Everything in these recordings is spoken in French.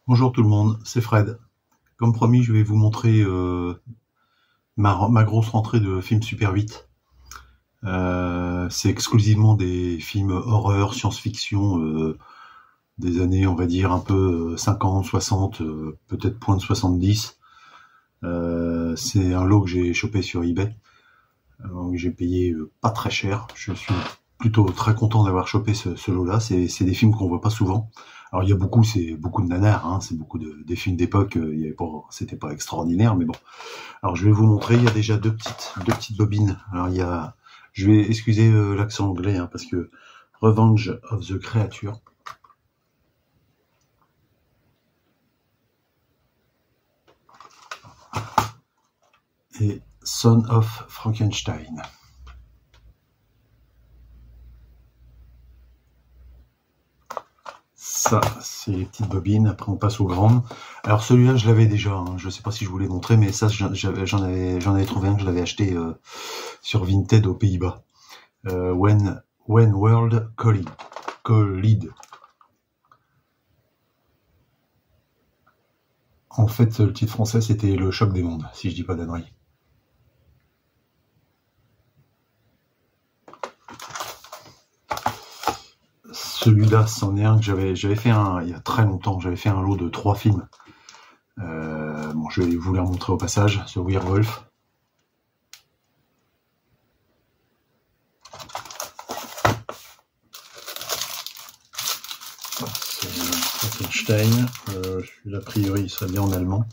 Bonjour tout le monde, c'est Fred. Comme promis, je vais vous montrer ma grosse rentrée de films Super 8. C'est exclusivement des films horreur, science-fiction, des années, on va dire, un peu 50, 60, peut-être point de 70. C'est un lot que j'ai chopé sur eBay, que j'ai payé pas très cher. Je suis plutôt très content d'avoir chopé ce lot-là. C'est des films qu'on voit pas souvent. Alors il y a beaucoup, c'est beaucoup de nanars, hein, c'est beaucoup des films d'époque. C'était pas extraordinaire, mais bon. Alors je vais vous montrer. Il y a déjà deux petites bobines. Alors je vais excuser l'accent anglais, hein, parce que Revenge of the Creature. Et Son of Frankenstein. Ça, c'est les petites bobines. Après, on passe aux grandes. Alors, celui-là, je l'avais déjà. Hein. Je sais pas si je vous l'ai montré, mais ça, j'en avais trouvé un que je l'avais acheté sur Vinted aux Pays-Bas. When World Collide. En fait, le titre français, c'était Le Choc des Mondes, si je dis pas d'ânerie. Celui-là, c'en est un que j'avais fait il y a très longtemps. J'avais fait un lot de 3 films. Bon, je vais vous les remontrer au passage. The Werewolf. C'est Frankenstein. Celui-là, a priori, il serait bien en allemand.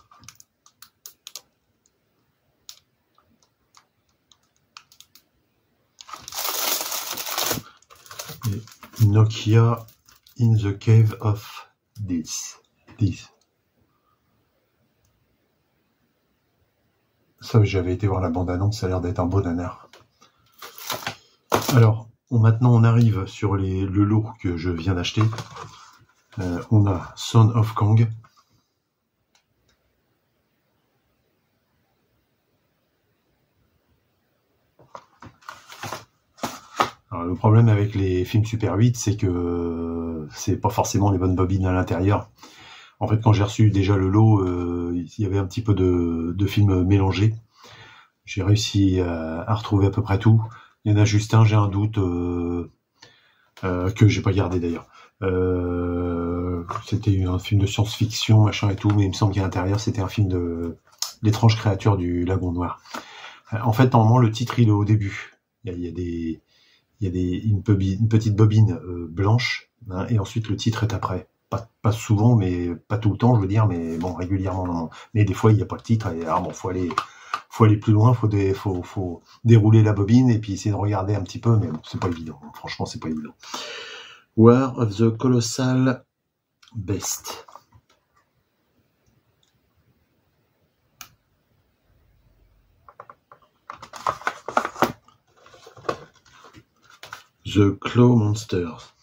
Et Nokia in the Cave of Death. Ça, j'avais été voir la bande-annonce, ça a l'air d'être un beau nanar. Alors, maintenant on arrive sur le lot que je viens d'acheter. On a Son of Kong. Alors, le problème avec les films Super 8, c'est que c'est pas forcément les bonnes bobines à l'intérieur. En fait, quand j'ai reçu déjà le lot, il y avait un petit peu de films mélangés. J'ai réussi à retrouver à peu près tout. Il y en a juste un, j'ai un doute, que j'ai pas gardé d'ailleurs. C'était un film de science-fiction, machin et tout, mais il me semble qu'à l'intérieur, c'était un film d'étranges créatures du lagon noir. En fait, normalement, le titre, il est au début. Il y a une petite bobine blanche, hein, et ensuite le titre est après. Pas souvent, mais pas tout le temps, je veux dire, mais bon, régulièrement, non. Mais des fois, il n'y a pas le titre, et alors bon, faut aller plus loin, faut dérouler la bobine, et puis essayer de regarder un petit peu, mais bon, c'est pas évident. Franchement, c'est pas évident. War of the Colossal Beast. The Claw Monsters.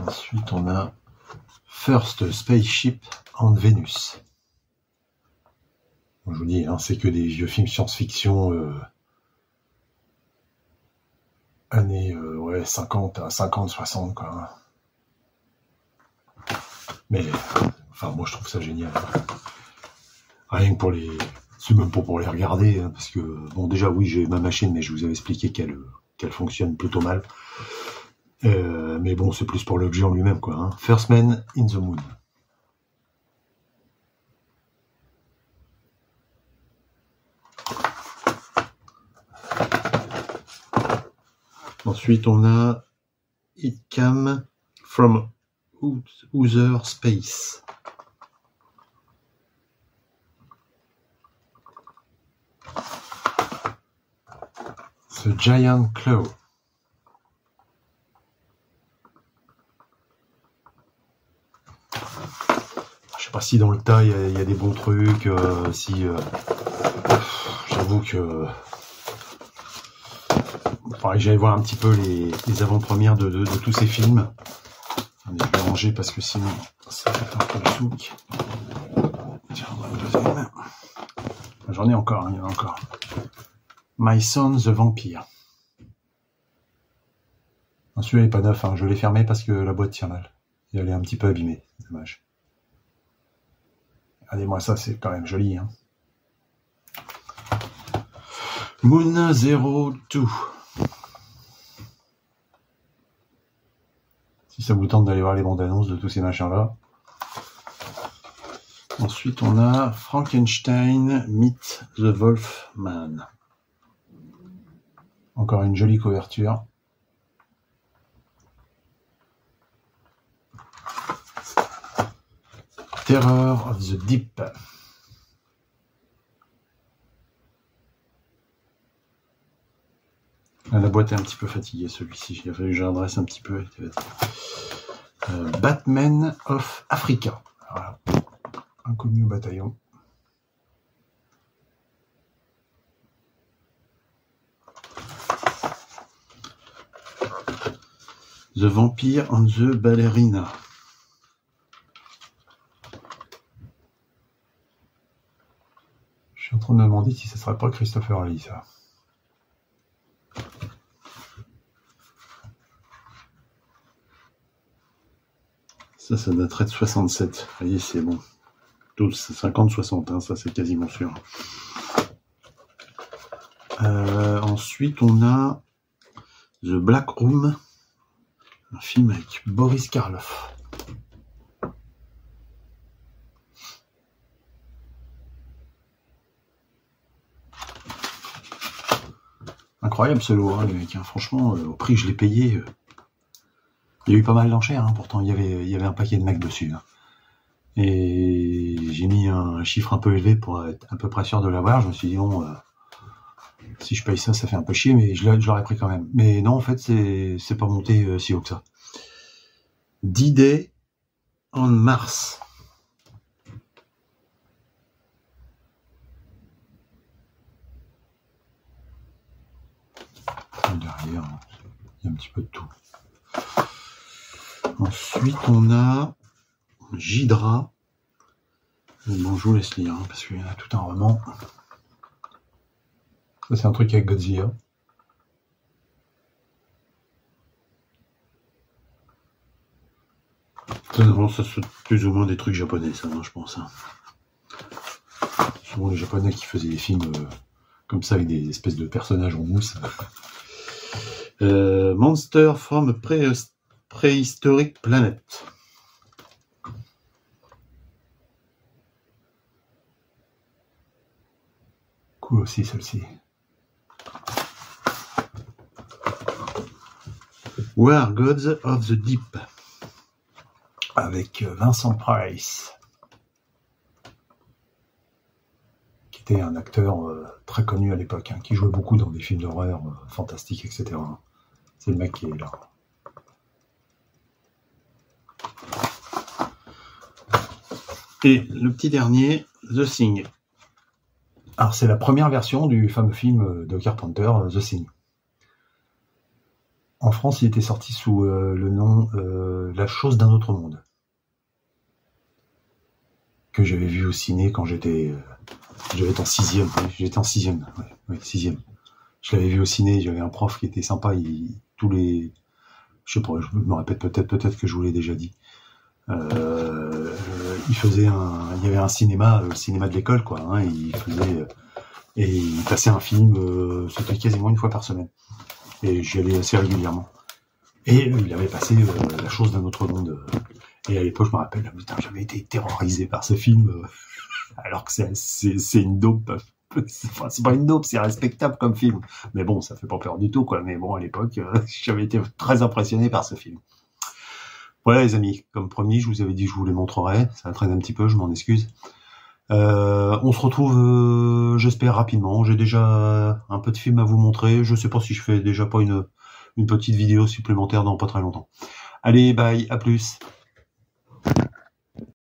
Ensuite, on a First Spaceship on Venus. Je vous dis, hein, c'est que des vieux films science-fiction années 50, 60, quoi. Mais, enfin, moi, je trouve ça génial. Rien que pour c'est même pas pour les regarder, hein, parce que, bon, déjà, oui, j'ai ma machine, mais je vous avais expliqué qu'elle fonctionne plutôt mal. Mais bon, c'est plus pour l'objet en lui-même, quoi. Hein. First Man in the Moon. Ensuite, on a It Came from Outer Space. The Giant Claw. Je sais pas si dans le tas il y a des bons trucs, j'avoue que faudrait que j'aille voir un petit peu les avant-premières de tous ces films. Je vais ranger parce que sinon ça fait un peu le souk. Tiens, on va le deuxième. J'en ai encore, il y en a encore. My Son the Vampire. Celui-là n'est pas neuf, hein. Je l'ai fermé parce que la boîte tient mal. Et elle est un petit peu abîmée, c'est dommage. Regardez-moi ça, c'est quand même joli. Hein. Moon 02. Si ça vous tente d'aller voir les bandes annonces de tous ces machins-là. Ensuite, on a Frankenstein Meet the Wolfman. Encore une jolie couverture. Terror of the Deep. La boîte est un petit peu fatiguée, celui-ci. Il a fallu que je redresse un petit peu. Batman of Africa. Voilà. Inconnu au bataillon. The Vampire and the Ballerina. Je suis en train de me demander si ce ne serait pas Christopher Lee, ça. Ça daterait de 67. Vous voyez, c'est bon. 50-60, hein, ça c'est quasiment sûr. Ensuite, on a The Black Room, un film avec Boris Karloff. Incroyable ce lot, hein, les mecs. Hein. Franchement, au prix que je l'ai payé, il y a eu pas mal d'enchères. Hein. Pourtant, il y avait un paquet de mecs dessus. Hein. Et j'ai mis un chiffre un peu élevé pour être à peu près sûr de l'avoir. Je me suis dit, bon, si je paye ça, ça fait un peu chier, mais je l'aurais pris quand même. Mais non, en fait, c'est pas monté si haut que ça. D-Day on Mars. Derrière, il y a un petit peu de tout. Ensuite, on a Ghidra. Bon, je vous laisse lire, hein, parce qu'il y en a tout un roman. Ça, c'est un truc avec Godzilla. Ça, c'est plus ou moins des trucs japonais, ça, hein, je pense. Hein. Souvent les japonais qui faisaient des films comme ça, avec des espèces de personnages en mousse. Monster from a Prehistoric Planet. Cool aussi celle-ci. War Gods of the Deep avec Vincent Price, qui était un acteur très connu à l'époque, hein, qui jouait beaucoup dans des films d'horreur fantastiques, etc. C'est le mec qui est là. Et le petit dernier, The Thing. Alors c'est la première version du fameux film de Carpenter, The Thing. En France, il était sorti sous le nom La chose d'un autre monde, que j'avais vu au ciné quand j'étais en sixième. Oui, j'étais en sixième. Oui, sixième. Je l'avais vu au ciné. J'avais un prof qui était sympa. Je sais pas. Je me répète peut-être que je vous l'ai déjà dit. Il y avait un cinéma, le cinéma de l'école, quoi. Hein, et il passait un film. C'était quasiment une fois par semaine. Et j'y allais assez régulièrement. Et il avait passé La chose d'un autre monde. Et à l'époque, je me rappelle, putain, j'avais été terrorisé par ce film, alors que c'est une dope. Enfin, c'est pas une dope, c'est respectable comme film. Mais bon, ça fait pas peur du tout, quoi. Mais bon, à l'époque, j'avais été très impressionné par ce film. Voilà, les amis. Comme promis, je vous avais dit que je vous les montrerai. Ça traîne un petit peu, je m'en excuse. On se retrouve, j'espère, rapidement. J'ai déjà un peu de film à vous montrer. Je sais pas si je fais déjà pas une petite vidéo supplémentaire dans pas très longtemps. Allez, bye, à plus.